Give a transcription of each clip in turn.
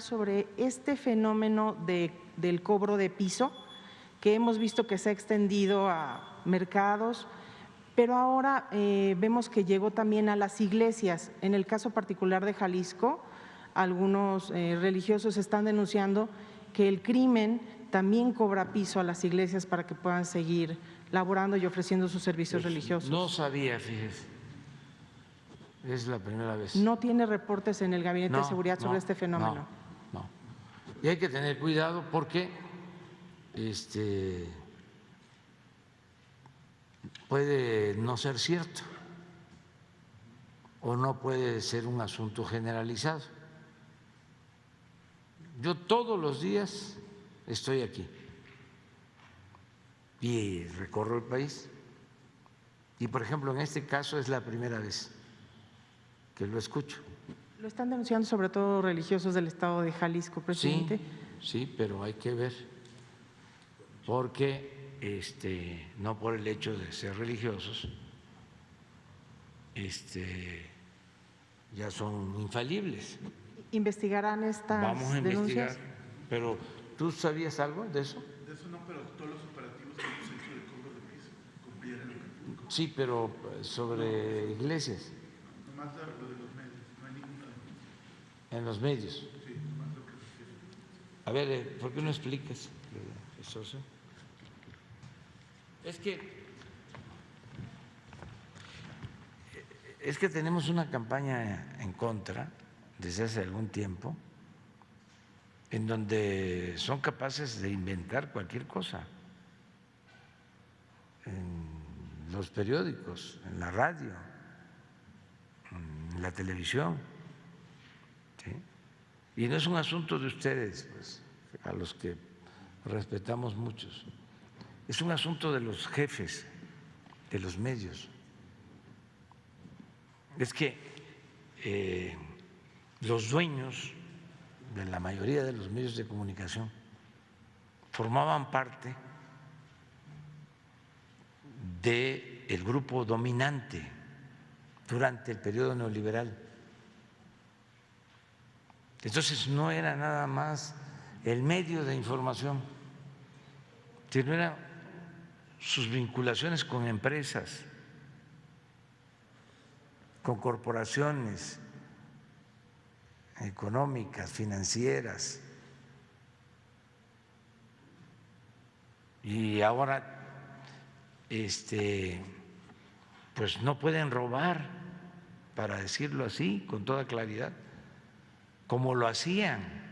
sobre este fenómeno del cobro de piso, que hemos visto que se ha extendido a mercados, pero ahora vemos que llegó también a las iglesias. En el caso particular de Jalisco, algunos religiosos están denunciando que el crimen también cobra piso a las iglesias para que puedan seguir laborando y ofreciendo sus servicios religiosos. No sabía, fíjese, es la primera vez. ¿No tiene reportes en el Gabinete de Seguridad sobre este fenómeno? No. Y hay que tener cuidado porque puede no ser cierto o no puede ser un asunto generalizado. Yo todos los días estoy aquí y recorro el país y, por ejemplo, en este caso es la primera vez que lo escucho. Lo están denunciando sobre todo religiosos del estado de Jalisco, presidente. Sí, pero hay que ver, porque no por el hecho de ser religiosos ya son infalibles. ¿Investigarán estas Vamos a investigar, denuncias? pero ¿tú sabías algo de eso? De eso no, pero todos los operativos que hemos hecho de cobro de piso con Piedra en Acapulco. Sí, pero sobre iglesias. Nomás lo de los medios, no hay ninguna denuncia. En los medios. Sí, nomás lo que refiere. A ver, ¿por qué no explicas eso? Es que tenemos una campaña en contra desde hace algún tiempo en donde son capaces de inventar cualquier cosa en los periódicos, en la radio, en la televisión, ¿sí? Y no es un asunto de ustedes, pues, a los que respetamos muchos, es un asunto de los jefes de los medios. Es que los dueños de la mayoría de los medios de comunicación formaban parte del grupo dominante durante el periodo neoliberal. Entonces no era nada más el medio de información, sino eran sus vinculaciones con empresas, con corporaciones económicas, financieras. Y ahora pues no pueden robar, para decirlo así con toda claridad, como lo hacían.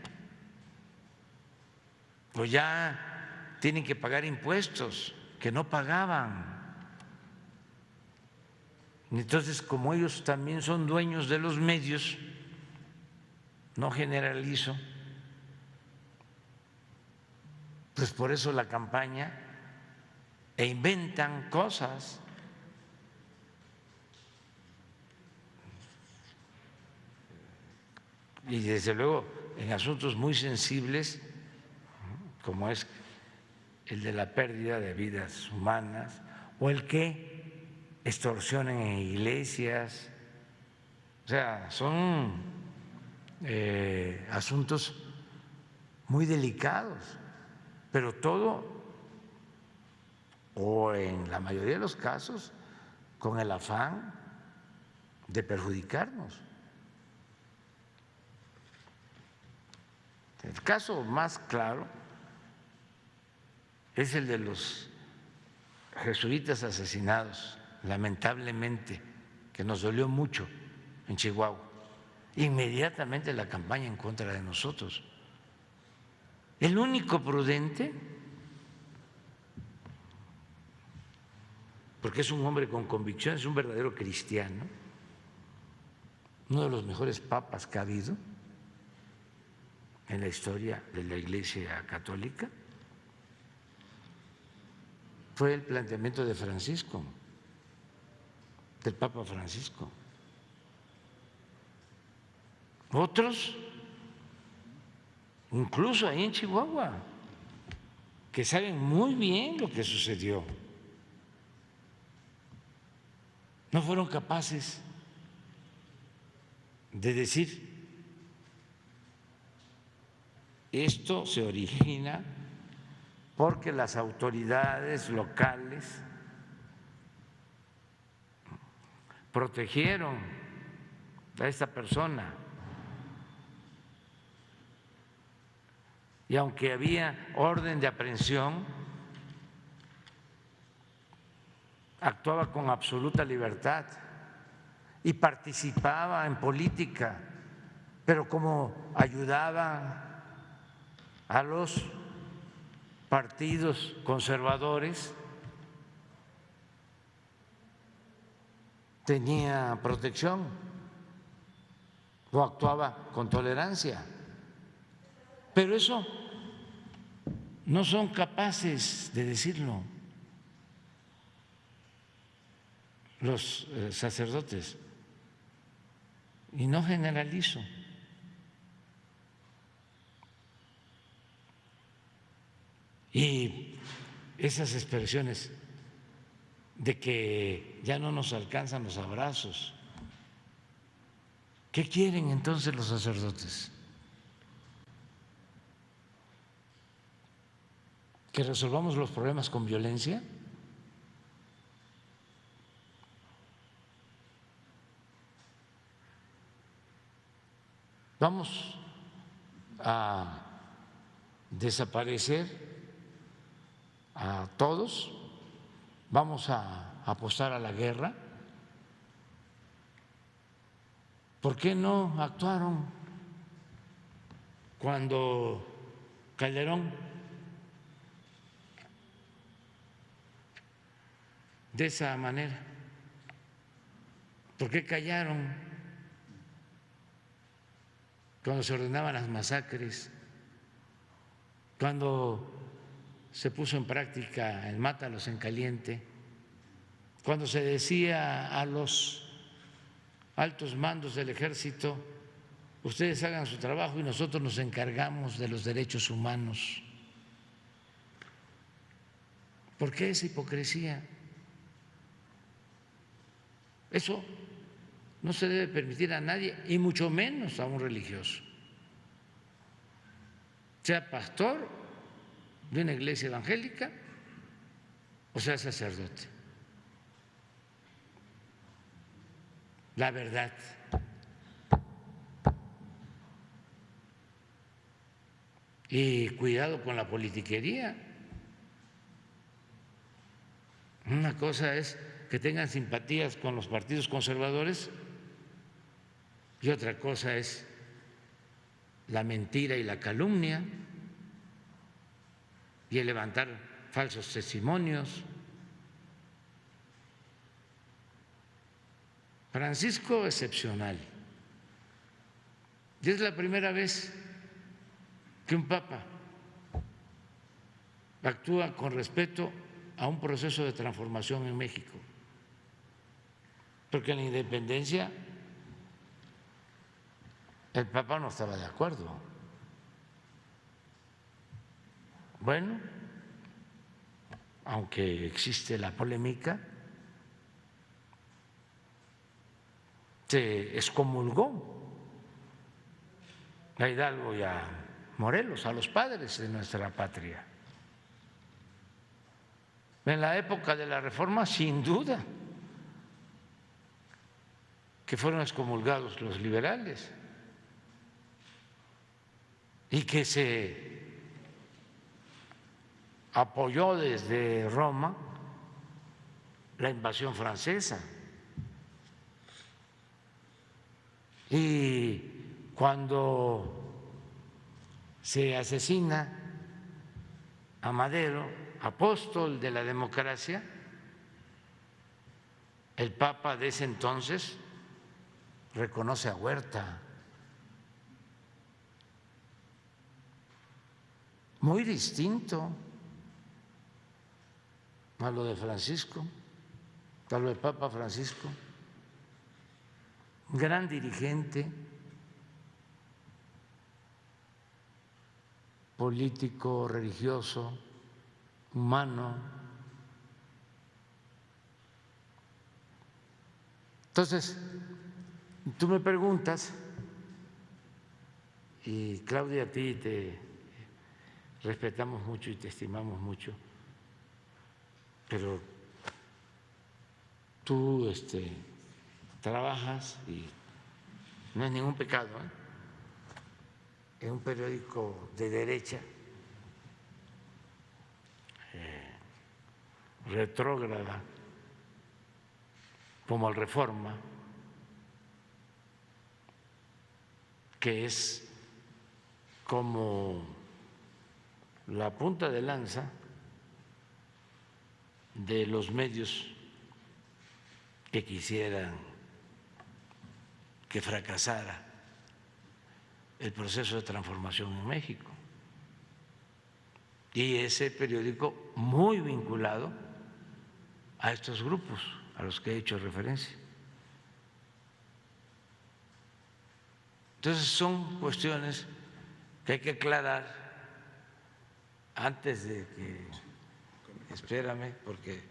Pues ya tienen que pagar impuestos que no pagaban. Entonces, como ellos también son dueños de los medios, no generalizo, pues por eso la campaña, e inventan cosas. Y desde luego en asuntos muy sensibles, como es el de la pérdida de vidas humanas o el que extorsionen en iglesias, o sea, son asuntos muy delicados, pero todo, o en la mayoría de los casos, con el afán de perjudicarnos. El caso más claro es el de los jesuitas asesinados, lamentablemente, que nos dolió mucho en Chihuahua. Inmediatamente la campaña en contra de nosotros. El único prudente, porque es un hombre con convicción, es un verdadero cristiano, uno de los mejores papas que ha habido en la historia de la Iglesia Católica, fue el planteamiento de Francisco, del Papa Francisco. Otros, incluso ahí en Chihuahua, que saben muy bien lo que sucedió, no fueron capaces de decir esto se origina porque las autoridades locales protegieron a esta persona. Y aunque había orden de aprehensión, actuaba con absoluta libertad y participaba en política, pero como ayudaba a los partidos conservadores, tenía protección o actuaba con tolerancia. Pero eso no son capaces de decirlo los sacerdotes, y no generalizo. Y esas expresiones de que ya no nos alcanzan los abrazos, ¿qué quieren entonces los sacerdotes? ¿Que resolvamos los problemas con violencia? ¿Vamos a desaparecer a todos? ¿Vamos a apostar a la guerra? ¿Por qué no actuaron cuando Calderón de esa manera? ¿Por qué callaron cuando se ordenaban las masacres, cuando se puso en práctica el mátalos en caliente, cuando se decía a los altos mandos del ejército: ustedes hagan su trabajo y nosotros nos encargamos de los derechos humanos? ¿Por qué esa hipocresía? Eso no se debe permitir a nadie, y mucho menos a un religioso, sea pastor de una iglesia evangélica o sea sacerdote. La verdad. Y cuidado con la politiquería. Una cosa es que tengan simpatías con los partidos conservadores y otra cosa es la mentira y la calumnia y el levantar falsos testimonios. Francisco, excepcional. Y es la primera vez que un papa actúa con respeto a un proceso de transformación en México, porque en la independencia el papa no estaba de acuerdo. Bueno, aunque existe la polémica, se excomulgó a Hidalgo y a Morelos, a los padres de nuestra patria. En la época de la Reforma, sin duda, que fueron excomulgados los liberales y que se apoyó desde Roma la invasión francesa. Y cuando se asesina a Madero, apóstol de la democracia, el Papa de ese entonces reconoce a Huerta. Muy distinto a lo de Francisco, a lo del Papa Francisco. Gran dirigente político, religioso, humano. Entonces, tú me preguntas, y Claudia, a ti te respetamos mucho y te estimamos mucho, pero tú trabajas y no es ningún pecado, en un periódico de derecha, retrógrada, como el Reforma, que es como la punta de lanza de los medios que quisieran que fracasara el proceso de transformación en México. Y ese periódico muy vinculado a estos grupos a los que he hecho referencia. Entonces son cuestiones que hay que aclarar antes de que, espérame, porque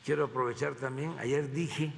quiero aprovechar también, ayer dije